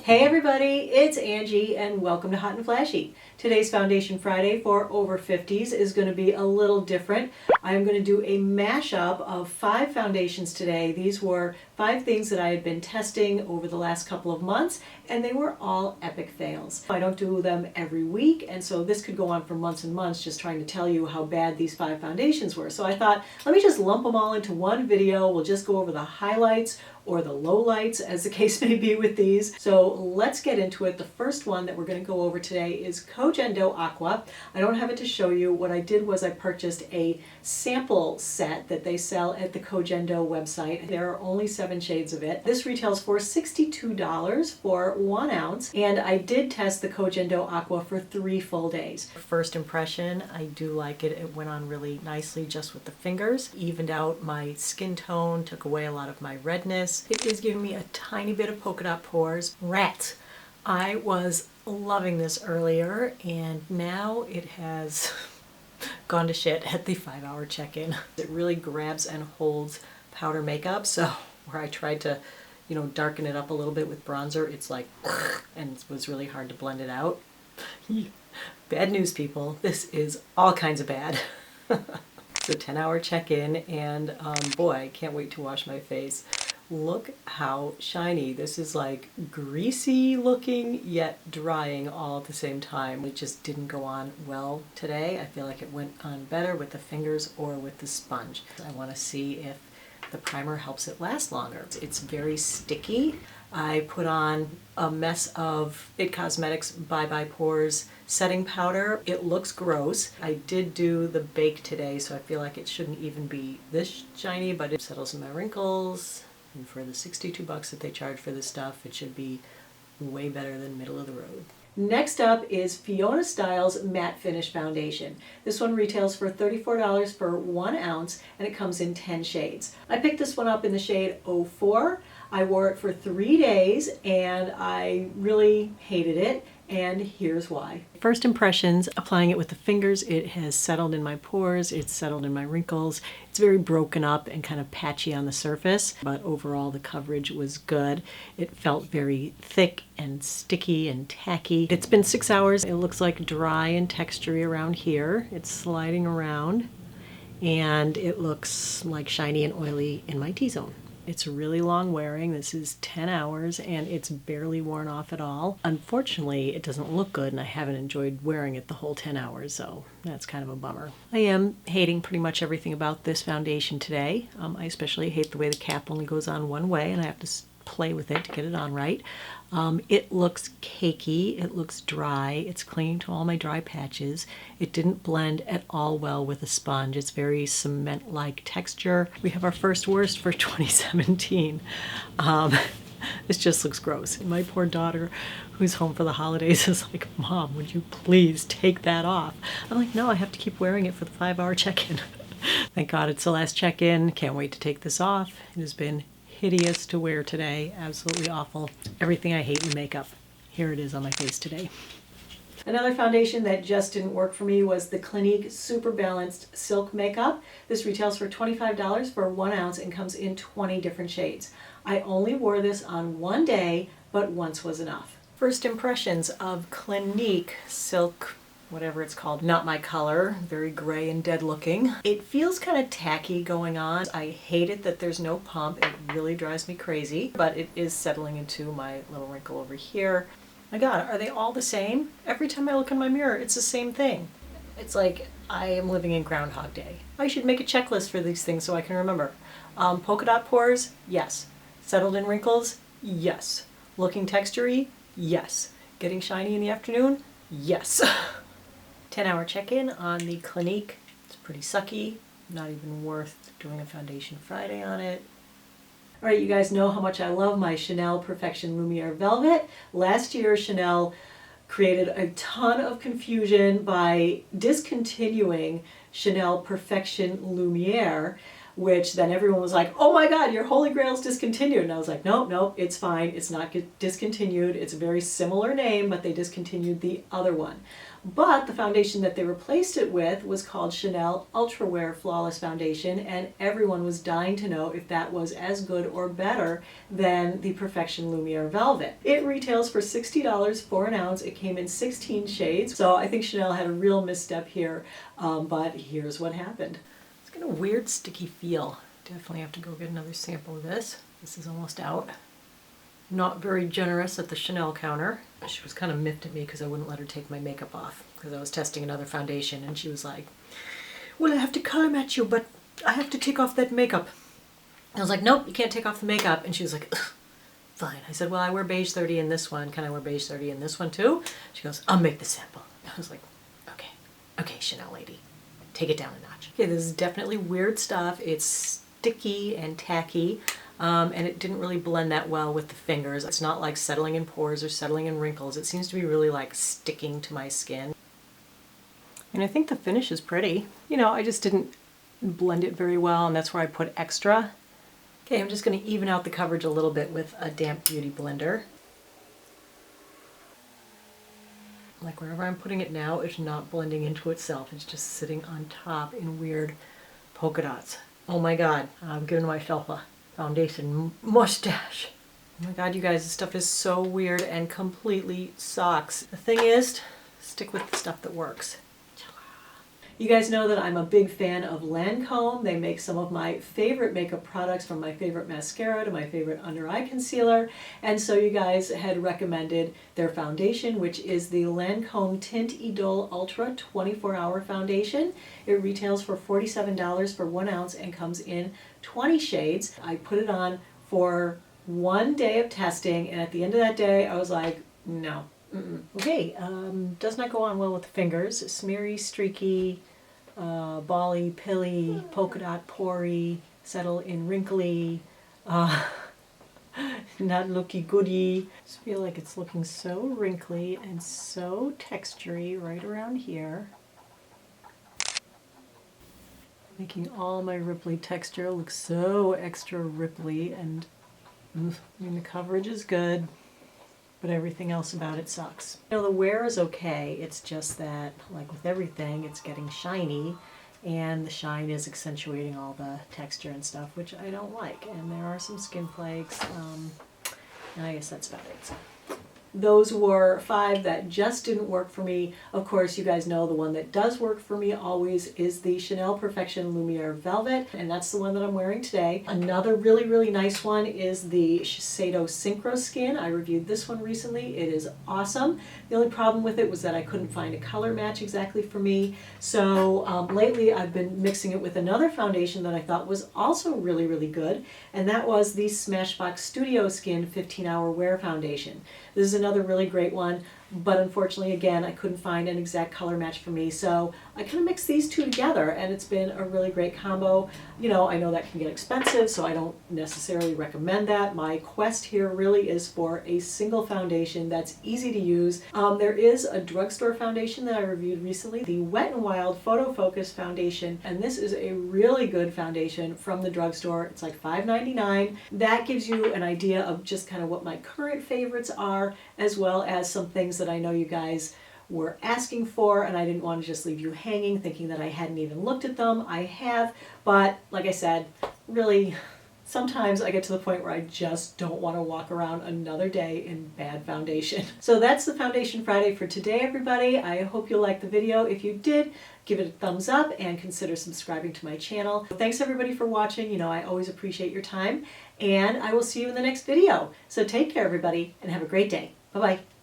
Hey everybody, it's Angie and welcome to Hot and Flashy. Today's Foundation Friday for over 50s is going to be a little different. I'm going to do a mashup of 5 foundations today. These were 5 things that I had been testing over the last couple of months and they were all epic fails. I don't do them every week, and so this could go on for months and months just trying to tell you how bad these 5 foundations were. So I thought, let me just lump them all into one video. We'll just go over the highlights or the lowlights, as the case may be with these. So let's get into it. The first one that we're going to go over today is Aqua. I don't have it to show you. What I did was I purchased a sample set that they sell at the Kogendo website. There are only 7 shades of it. This retails for $62 for 1 ounce, and I did test the Kogendo Aqua for 3 full days. First impression, I do like it. It went on really nicely just with the fingers, evened out my skin tone, took away a lot of my redness. It is giving me a tiny bit of polka dot pores. Rats! I was loving this earlier and now it has gone to shit at the 5-hour check-in. It really grabs and holds powder makeup, so where I tried to, darken it up a little bit with bronzer, it's like, and it was really hard to blend it out. Bad news, people. This is all kinds of bad. It's a 10-hour check-in and boy, I can't wait to wash my face. Look how shiny. This is like greasy looking yet drying all at the same time. It just didn't go on well today. I feel like it went on better with the fingers or with the sponge. I want to see if the primer helps it last longer. It's very sticky. I put on a mess of IT Cosmetics Bye Bye Pores setting powder. It looks gross. I did do the bake today, so I feel like it shouldn't even be this shiny, but it settles in my wrinkles. And for the $62 that they charge for this stuff, it should be way better than middle of the road. Next up is Fiona Stiles Matte Finish Foundation. This one retails for $34 for 1 ounce and it comes in 10 shades. I picked this one up in the shade 04. I wore it for 3 days and I really hated it, and here's why. First impressions, applying it with the fingers, it has settled in my pores, it's settled in my wrinkles. It's very broken up and kind of patchy on the surface, but overall the coverage was good. It felt very thick and sticky and tacky. It's been 6 hours. It looks like dry and textury around here. It's sliding around and it looks like shiny and oily in my T-zone. It's really long wearing. This is 10 hours and it's barely worn off at all. Unfortunately, it doesn't look good and I haven't enjoyed wearing it the whole 10 hours, so that's kind of a bummer. I am hating pretty much everything about this foundation today. I especially hate the way the cap only goes on one way and I have to play with it to get it on right. It looks cakey, it looks dry, it's clinging to all my dry patches. It didn't blend at all well with a sponge. It's very cement-like texture. We have our first worst for 2017. This just looks gross. My poor daughter, who's home for the holidays, is like, Mom, would you please take that off? I'm like, no, I have to keep wearing it for the 5-hour check-in. Thank God it's the last check-in. Can't wait to take this off. It has been hideous to wear today. Absolutely awful. Everything I hate in makeup. Here it is on my face today. Another foundation that just didn't work for me was the Clinique Super Balanced Silk Makeup. This retails for $25 for 1 ounce and comes in 20 different shades. I only wore this on 1 day, but once was enough. First impressions of Clinique Silk, whatever it's called. Not my color, very gray and dead looking. It feels kind of tacky going on. I hate it that there's no pump. It really drives me crazy, but it is settling into my little wrinkle over here. My God, are they all the same? Every time I look in my mirror, it's the same thing. It's like I am living in Groundhog Day. I should make a checklist for these things so I can remember. Polka dot pores? Yes. Settled in wrinkles? Yes. Looking textury? Yes. Getting shiny in the afternoon? Yes. 10-hour check-in on the Clinique. It's pretty sucky. Not even worth doing a Foundation Friday on it. All right, you guys know how much I love my Chanel Perfection Lumiere Velvet. Last year, Chanel created a ton of confusion by discontinuing Chanel Perfection Lumiere. which then everyone was like, oh my God, your Holy Grail's discontinued. And I was like, nope, nope, it's fine. It's not discontinued. It's a very similar name, but they discontinued the other one. But the foundation that they replaced it with was called Chanel Ultrawear Flawless Foundation, and everyone was dying to know if that was as good or better than the Perfection Lumiere Velvet. It retails for $60 for an ounce. It came in 16 shades, so I think Chanel had a real misstep here, but here's what happened. It's got a weird sticky feel. Definitely have to go get another sample of this. This is almost out. Not very generous at the Chanel counter. She was kind of miffed at me because I wouldn't let her take my makeup off because I was testing another foundation, and she was like, well, I have to color match you, but I have to take off that makeup. I was like, nope, you can't take off the makeup. And she was like, ugh, fine. I said, well, I wear beige 30 in this one. Can I wear beige 30 in this one too? She goes, I'll make the sample. I was like, okay, okay, Chanel lady, take it down a notch. Okay, this is definitely weird stuff. It's sticky and tacky. And it didn't really blend that well with the fingers. It's not like settling in pores or settling in wrinkles. It seems to be really like sticking to my skin. And I think the finish is pretty. You know, I just didn't blend it very well, and that's where I put extra. Okay, I'm just going to even out the coverage a little bit with a damp beauty blender. Like wherever I'm putting it now, it's not blending into itself. It's just sitting on top in weird polka dots. Oh my God, I'm giving myself a foundation mustache. Oh my God, you guys, this stuff is so weird and completely sucks. The thing is, stick with the stuff that works. You guys know that I'm a big fan of Lancome. They make some of my favorite makeup products, from my favorite mascara to my favorite under eye concealer. And so you guys had recommended their foundation, which is the Lancome Tint Idole Ultra 24-Hour Foundation. It retails for $47 for 1 ounce and comes in 20 shades. I put it on for 1 day of testing, and at the end of that day, I was like, no. Okay, does not go on well with the fingers. Smeary, streaky, bally, pilly, polka dot, pory, settle in wrinkly, not looky goody. I just feel like it's looking so wrinkly and so textury right around here. Making all my ripply texture look so extra ripply, and I mean, the coverage is good, but everything else about it sucks. You know, the wear is okay. It's just that, like with everything, it's getting shiny, and the shine is accentuating all the texture and stuff, which I don't like. And there are some skin flakes, and I guess that's about it. So those were 5 that just didn't work for me. Of course, you guys know the one that does work for me always is the Chanel Perfection Lumiere Velvet, and that's the one that I'm wearing today. Another really, really nice one is the Shiseido Synchro Skin. I reviewed this one recently. It is awesome. The only problem with it was that I couldn't find a color match exactly for me. So lately I've been mixing it with another foundation that I thought was also really, really good, and that was the Smashbox Studio Skin 15-Hour Wear Foundation. This is another really great one, but unfortunately, again, I couldn't find an exact color match for me, so I kind of mixed these two together, and it's been a really great combo. You know, I know that can get expensive, so I don't necessarily recommend that. My quest here really is for a single foundation that's easy to use. There is a drugstore foundation that I reviewed recently, the Wet n Wild Photo Focus Foundation, and this is a really good foundation from the drugstore. It's like $5.99. That gives you an idea of just kind of what my current favorites are, as well as some things that I know you guys were asking for, and I didn't want to just leave you hanging thinking that I hadn't even looked at them. I have, but like I said, really, sometimes I get to the point where I just don't want to walk around another day in bad foundation. So that's the Foundation Friday for today, everybody. I hope you liked the video. If you did, give it a thumbs up and consider subscribing to my channel. Thanks everybody for watching. You know, I always appreciate your time, and I will see you in the next video. So take care, everybody, and have a great day. Bye-bye.